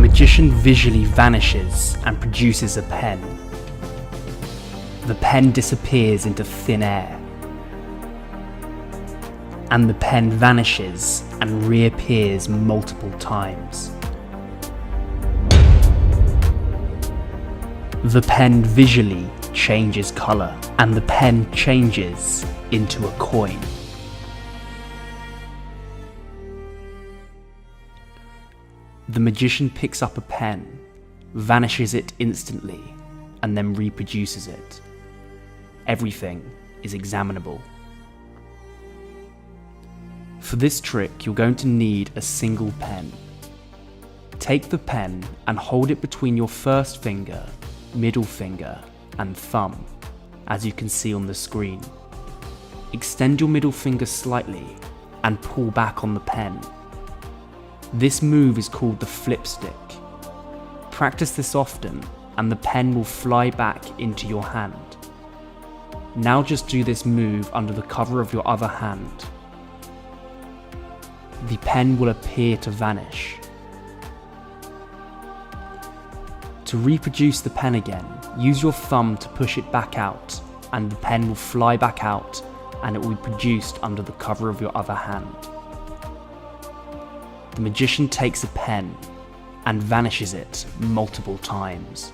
magician visually vanishes and produces a pen. The pen disappears into thin air. And the pen vanishes and reappears multiple times. The pen visually changes colour, and the pen changes into a coin. The magician picks up a pen, vanishes it instantly, and then reproduces it. Everything is examinable. For this trick, you're going to need a single pen. Take the pen and hold it between your first finger, middle finger, and thumb, as you can see on the screen. Extend your middle finger slightly and pull back on the pen. This move is called the flip stick. Practice this often and the pen will fly back into your hand. Now just do this move under the cover of your other hand. The pen will appear to vanish. To reproduce the pen again, use your thumb to push it back out, and the pen will fly back out and it will be produced under the cover of your other hand. The magician takes a pen and vanishes it multiple times.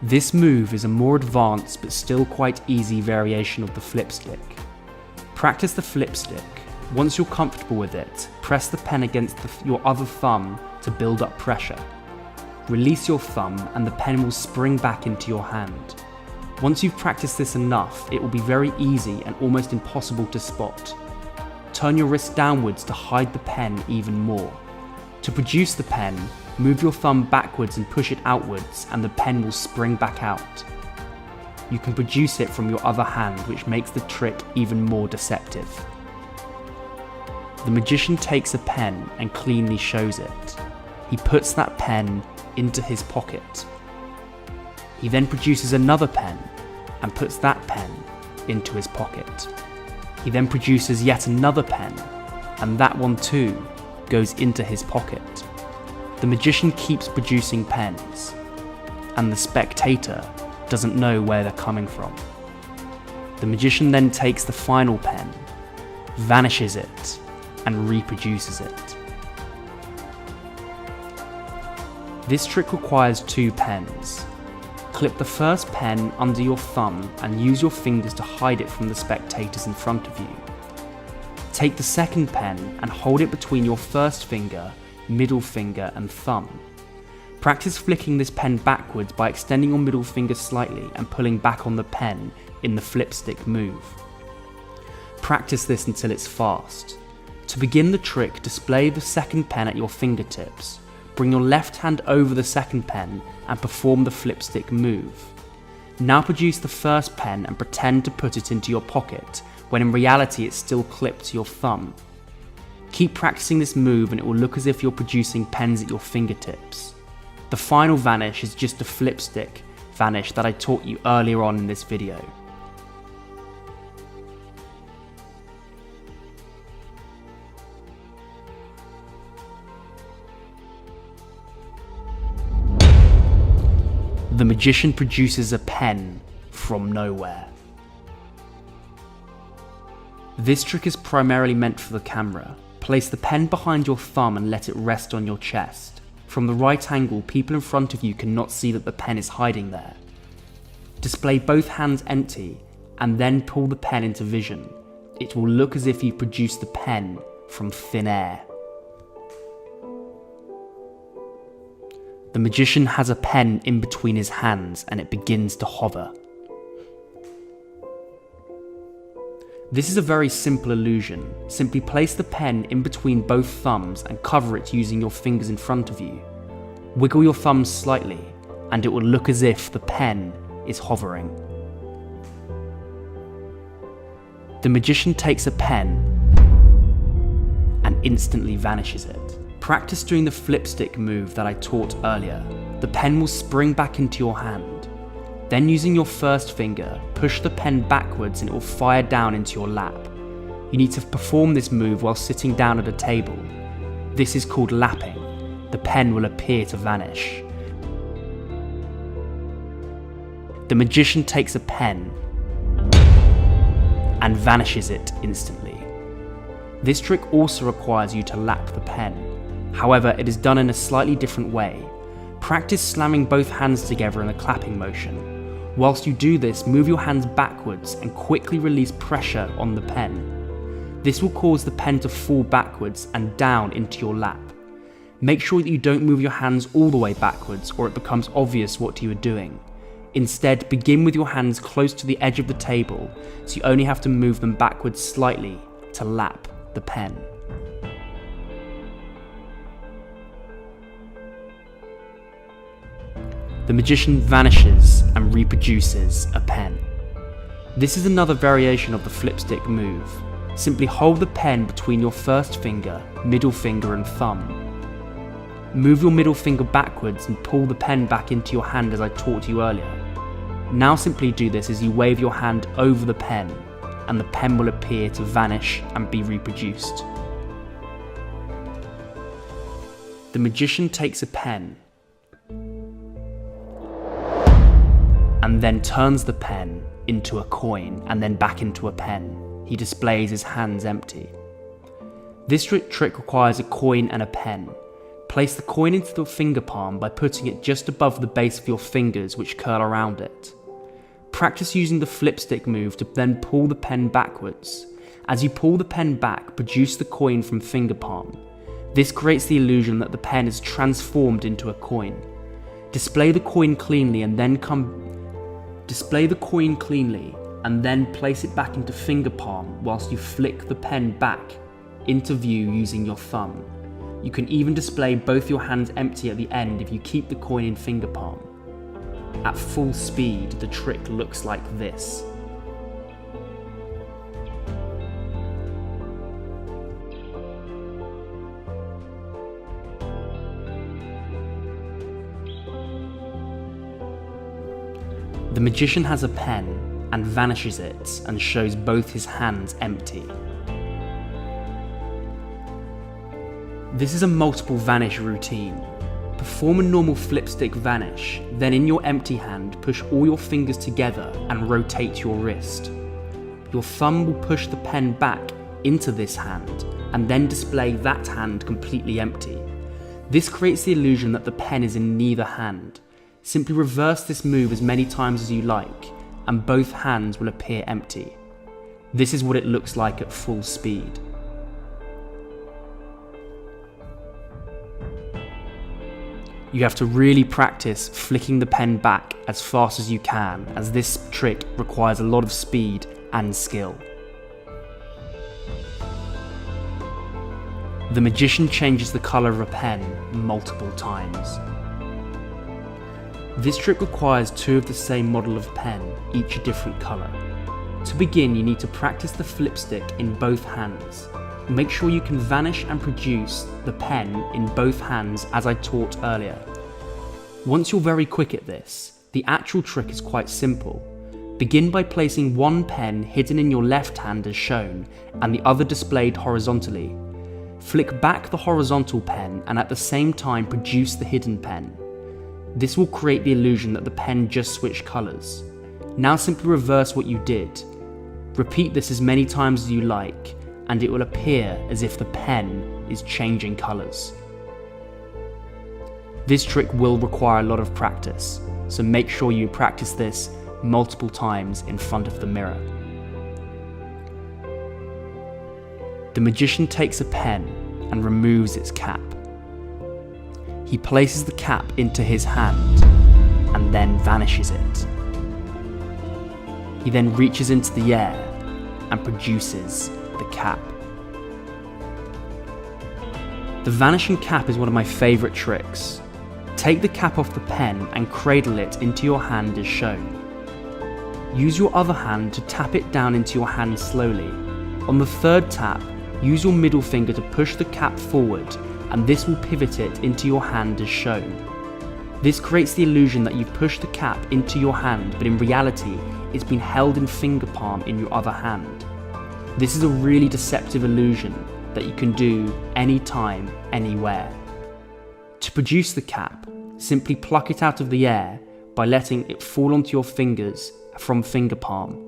This move is a more advanced but still quite easy variation of the flip stick. Practice the flip stick. Once you're comfortable with it, press the pen against your other thumb to build up pressure. Release your thumb and the pen will spring back into your hand. Once you've practiced this enough, it will be very easy and almost impossible to spot. Turn your wrist downwards to hide the pen even more. To produce the pen, move your thumb backwards and push it outwards and the pen will spring back out. You can produce it from your other hand, which makes the trick even more deceptive. The magician takes a pen and cleanly shows it. He puts that pen into his pocket. He then produces another pen and puts that pen into his pocket. He then produces yet another pen and that one too goes into his pocket. The magician keeps producing pens, and the spectator doesn't know where they're coming from. The magician then takes the final pen, vanishes it, and reproduces it. This trick requires 2 pens. Clip the first pen under your thumb and use your fingers to hide it from the spectators in front of you. Take the second pen and hold it between your first finger, middle finger and thumb. Practice flicking this pen backwards by extending your middle finger slightly and pulling back on the pen in the flip stick move. Practice this until it's fast. To begin the trick, display the second pen at your fingertips. Bring your left hand over the second pen and perform the flip stick move. Now produce the first pen and pretend to put it into your pocket, when in reality it's still clipped to your thumb. Keep practicing this move and it will look as if you're producing pens at your fingertips. The final vanish is just a flip stick vanish that I taught you earlier on in this video. The magician produces a pen from nowhere. This trick is primarily meant for the camera. Place the pen behind your thumb and let it rest on your chest. From the right angle, people in front of you cannot see that the pen is hiding there. Display both hands empty and then pull the pen into vision. It will look as if you produced the pen from thin air. The magician has a pen in between his hands and it begins to hover. This is a very simple illusion. Simply place the pen in between both thumbs and cover it using your fingers in front of you. Wiggle your thumbs slightly and it will look as if the pen is hovering. The magician takes a pen and instantly vanishes it. Practice doing the flip stick move that I taught earlier. The pen will spring back into your hand. Then using your first finger, push the pen backwards and it will fire down into your lap. You need to perform this move while sitting down at a table. This is called lapping. The pen will appear to vanish. The magician takes a pen and vanishes it instantly. This trick also requires you to lap the pen. However, it is done in a slightly different way. Practice slamming both hands together in a clapping motion. Whilst you do this, move your hands backwards and quickly release pressure on the pen. This will cause the pen to fall backwards and down into your lap. Make sure that you don't move your hands all the way backwards or it becomes obvious what you are doing. Instead, begin with your hands close to the edge of the table, so you only have to move them backwards slightly to lap the pen. The magician vanishes and reproduces a pen. This is another variation of the flipstick move. Simply hold the pen between your first finger, middle finger and thumb. Move your middle finger backwards and pull the pen back into your hand as I taught you earlier. Now simply do this as you wave your hand over the pen, and the pen will appear to vanish and be reproduced. The magician takes a pen and then turns the pen into a coin and then back into a pen. He displays his hands empty. This trick requires a coin and a pen. Place the coin into the finger palm by putting it just above the base of your fingers, which curl around it. Practice using the flipstick move to then pull the pen backwards. As you pull the pen back, produce the coin from finger palm. This creates the illusion that the pen is transformed into a coin. Display the coin cleanly and then place it back into finger palm whilst you flick the pen back into view using your thumb. You can even display both your hands empty at the end if you keep the coin in finger palm. At full speed, the trick looks like this. The magician has a pen and vanishes it and shows both his hands empty. This is a multiple vanish routine. Perform a normal flipstick vanish, then in your empty hand push all your fingers together and rotate your wrist. Your thumb will push the pen back into this hand and then display that hand completely empty. This creates the illusion that the pen is in neither hand. Simply reverse this move as many times as you like, and both hands will appear empty. This is what it looks like at full speed. You have to really practice flicking the pen back as fast as you can, as this trick requires a lot of speed and skill. The magician changes the colour of a pen multiple times. This trick requires two of the same model of pen, each a different colour. To begin, you need to practice the flipstick in both hands. Make sure you can vanish and produce the pen in both hands as I taught earlier. Once you're very quick at this, the actual trick is quite simple. Begin by placing one pen hidden in your left hand as shown, and the other displayed horizontally. Flick back the horizontal pen and at the same time produce the hidden pen. This will create the illusion that the pen just switched colours. Now simply reverse what you did. Repeat this as many times as you like, and it will appear as if the pen is changing colours. This trick will require a lot of practice, so make sure you practice this multiple times in front of the mirror. The magician takes a pen and removes its cap. He places the cap into his hand and then vanishes it. He then reaches into the air and produces the cap. The vanishing cap is one of my favourite tricks. Take the cap off the pen and cradle it into your hand as shown. Use your other hand to tap it down into your hand slowly. On the third tap, use your middle finger to push the cap forward, and this will pivot it into your hand as shown. This creates the illusion that you've pushed the cap cap into your hand, but in reality, it's been held in finger palm in your other hand. This is a really deceptive illusion that you can do anytime, anywhere. To produce the cap, simply pluck it out of the air by letting it fall onto your fingers from finger palm